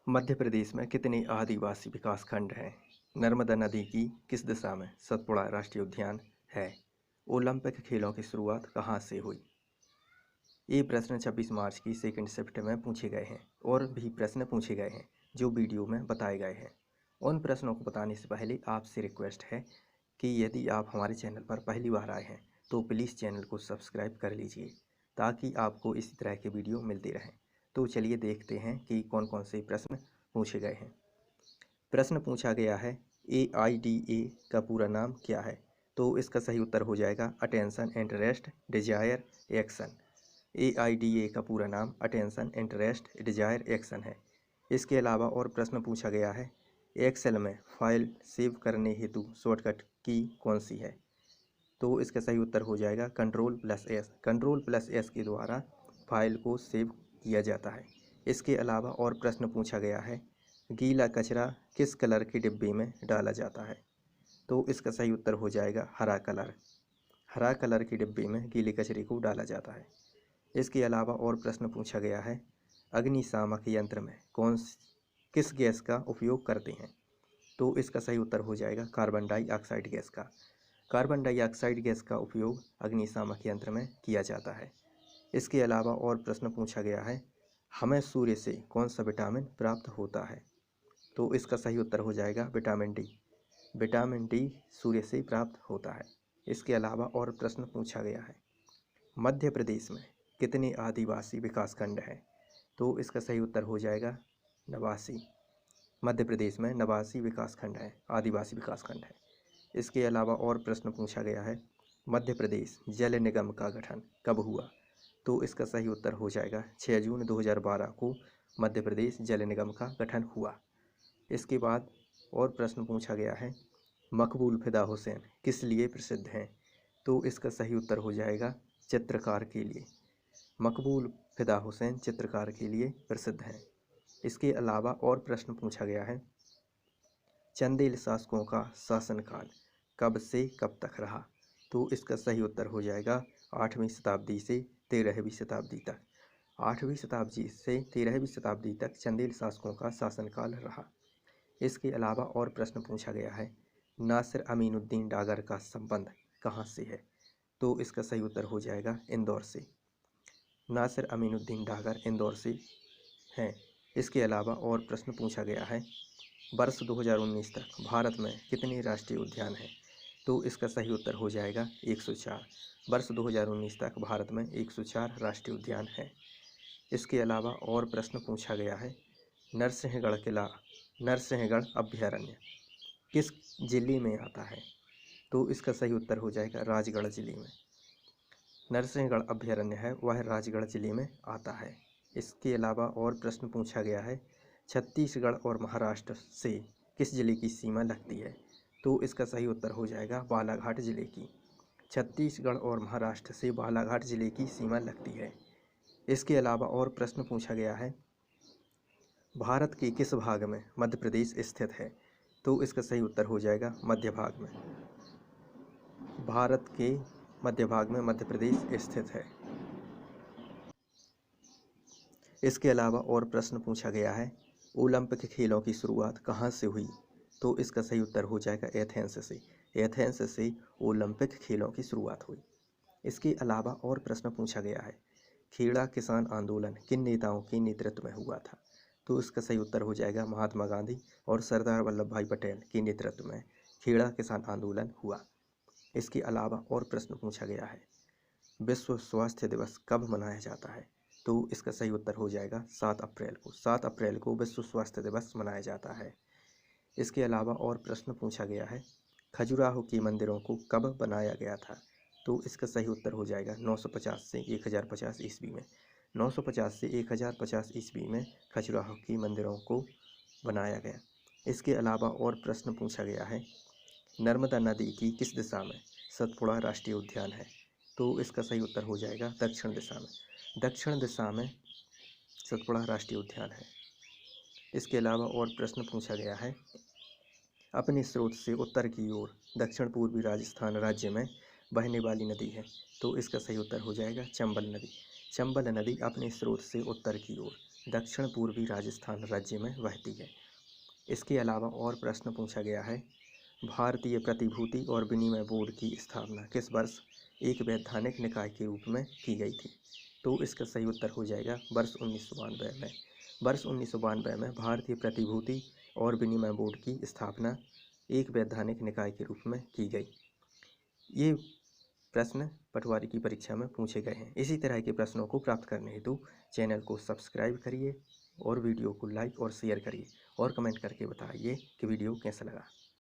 मध्य प्रदेश में कितने आदिवासी विकासखंड हैं? नर्मदा नदी की किस दिशा में सतपुड़ा राष्ट्रीय उद्यान है? ओलंपिक खेलों की शुरुआत कहाँ से हुई? ये प्रश्न 26 मार्च की सेकंड शिफ्ट में पूछे गए हैं और भी प्रश्न पूछे गए हैं जो वीडियो में बताए गए हैं। उन प्रश्नों को बताने से पहले आपसे रिक्वेस्ट है कि यदि आप हमारे चैनल पर पहली बार आए हैं तो प्लीज़ चैनल को सब्सक्राइब कर लीजिए ताकि आपको इसी तरह के वीडियो मिलते रहें। तो चलिए देखते हैं कि कौन कौन से प्रश्न पूछे गए हैं। प्रश्न पूछा गया है AIDA का पूरा नाम क्या है? तो इसका सही उत्तर हो जाएगा attention, interest, desire, action. AIDA का पूरा नाम अटेंशन, इंटरेस्ट, डिजायर, एक्शन है। इसके अलावा और प्रश्न पूछा गया है एक्सेल में फाइल सेव करने हेतु शॉर्टकट की कौन सी है? तो इसका सही उत्तर हो जाएगा Ctrl+S। Ctrl+S के द्वारा फाइल को सेव किया जाता है। इसके अलावा और प्रश्न पूछा गया है गीला कचरा किस कलर के डिब्बे में डाला जाता है? तो इसका सही उत्तर हो जाएगा हरा कलर। हरा कलर के डिब्बे में गीले कचरे को डाला जाता है। इसके अलावा और प्रश्न पूछा गया है अग्निशामक यंत्र में किस गैस का उपयोग करते हैं? तो इसका सही उत्तर हो जाएगा कार्बन डाइऑक्साइड गैस का। कार्बन डाइऑक्साइड गैस का उपयोग अग्निशामक यंत्र में किया जाता है। इसके अलावा और प्रश्न पूछा गया है हमें सूर्य से कौन सा विटामिन प्राप्त होता है? तो इसका सही उत्तर हो जाएगा विटामिन डी। विटामिन डी सूर्य से प्राप्त होता है। इसके अलावा और प्रश्न पूछा गया है मध्य प्रदेश में कितने आदिवासी विकासखंड हैं? तो इसका सही उत्तर हो जाएगा 89। मध्य प्रदेश में 89 विकासखंड हैं, आदिवासी विकासखंड हैं। इसके अलावा और प्रश्न पूछा गया है मध्य प्रदेश जल निगम का गठन कब हुआ? तो इसका सही उत्तर हो जाएगा 6 जून 2012 को मध्य प्रदेश जल निगम का गठन हुआ। इसके बाद और प्रश्न पूछा गया है मकबूल फिदा हुसैन किस लिए प्रसिद्ध हैं? तो इसका सही उत्तर हो जाएगा चित्रकार के लिए। मकबूल फिदा हुसैन चित्रकार के लिए प्रसिद्ध हैं। इसके अलावा और प्रश्न पूछा गया है चंदेल शासकों का शासनकाल कब से कब तक रहा? तो इसका सही उत्तर हो जाएगा 8वीं शताब्दी से 13वीं शताब्दी तक। 8वीं शताब्दी से 13वीं शताब्दी तक चंदेल शासकों का शासनकाल रहा। इसके अलावा और प्रश्न पूछा गया है नासिर अमीनुद्दीन डागर का संबंध कहाँ से है? तो इसका सही उत्तर हो जाएगा इंदौर से। नासिर अमीनुद्दीन डागर इंदौर से हैं। इसके अलावा और प्रश्न पूछा गया है वर्ष 2019 तक भारत में कितने राष्ट्रीय उद्यान हैं? तो इसका सही उत्तर हो जाएगा 104। वर्ष 2019 तक भारत में 104 राष्ट्रीय उद्यान हैं। इसके अलावा और प्रश्न पूछा गया है नरसिंहगढ़ अभ्यारण्य किस जिले में आता है? तो इसका सही उत्तर हो जाएगा राजगढ़ जिले में। नरसिंहगढ़ अभ्यारण्य है वह राजगढ़ जिले में आता है। इसके अलावा और प्रश्न पूछा गया है छत्तीसगढ़ और महाराष्ट्र से किस जिले की सीमा लगती है? तो इसका सही उत्तर हो जाएगा बालाघाट जिले की। छत्तीसगढ़ और महाराष्ट्र से बालाघाट जिले की सीमा लगती है। इसके अलावा और प्रश्न पूछा गया है भारत के किस भाग में मध्य प्रदेश स्थित है? तो इसका सही उत्तर हो जाएगा मध्य भाग में। भारत के मध्य भाग में मध्य प्रदेश स्थित है। इसके अलावा और प्रश्न पूछा गया है ओलंपिक खेलों की शुरुआत कहाँ से हुई? तो इसका सही उत्तर हो जाएगा एथेंस से। एथेंस से ओलंपिक खेलों की शुरुआत हुई। इसके अलावा और प्रश्न पूछा गया है खेड़ा किसान आंदोलन किन नेताओं के नेतृत्व में हुआ था? तो इसका सही उत्तर हो जाएगा महात्मा गांधी और सरदार वल्लभ भाई पटेल के नेतृत्व में खेड़ा किसान आंदोलन हुआ। इसके अलावा और प्रश्न पूछा गया है विश्व स्वास्थ्य दिवस कब मनाया जाता है? तो इसका सही उत्तर हो जाएगा 7 अप्रैल को। 7 अप्रैल को विश्व स्वास्थ्य दिवस मनाया जाता है। इसके अलावा और प्रश्न पूछा गया है खजुराहो के मंदिरों को कब बनाया गया था? तो इसका सही उत्तर हो जाएगा 950 से 1050 ईस्वी में। 950 से 1050 ईस्वी में खजुराहो की मंदिरों को बनाया गया। इसके अलावा और प्रश्न पूछा गया है नर्मदा नदी की किस दिशा में सतपुड़ा राष्ट्रीय उद्यान है? तो इसका सही उत्तर हो जाएगा दक्षिण दिशा में। दक्षिण दिशा में सतपुड़ा राष्ट्रीय उद्यान है। इसके अलावा और प्रश्न पूछा गया है अपने स्रोत से उत्तर की ओर दक्षिण पूर्वी राजस्थान राज्य में बहने वाली नदी है। तो इसका सही उत्तर हो जाएगा चंबल नदी। चंबल नदी अपने स्रोत से उत्तर की ओर दक्षिण पूर्वी राजस्थान राज्य में बहती है। इसके अलावा और प्रश्न पूछा गया है, भारतीय प्रतिभूति और विनिमय बोर्ड की स्थापना किस वर्ष एक वैधानिक निकाय के रूप में की गई थी? तो इसका सही उत्तर हो जाएगा वर्ष 1992 में। वर्ष 1992 में भारतीय प्रतिभूति और विनिमय बोर्ड की स्थापना एक वैधानिक निकाय के रूप में की गई। ये प्रश्न पटवारी की परीक्षा में पूछे गए हैं। इसी तरह के प्रश्नों को प्राप्त करने हेतु चैनल को सब्सक्राइब करिए और वीडियो को लाइक और शेयर करिए और कमेंट करके बताइए कि वीडियो कैसा लगा।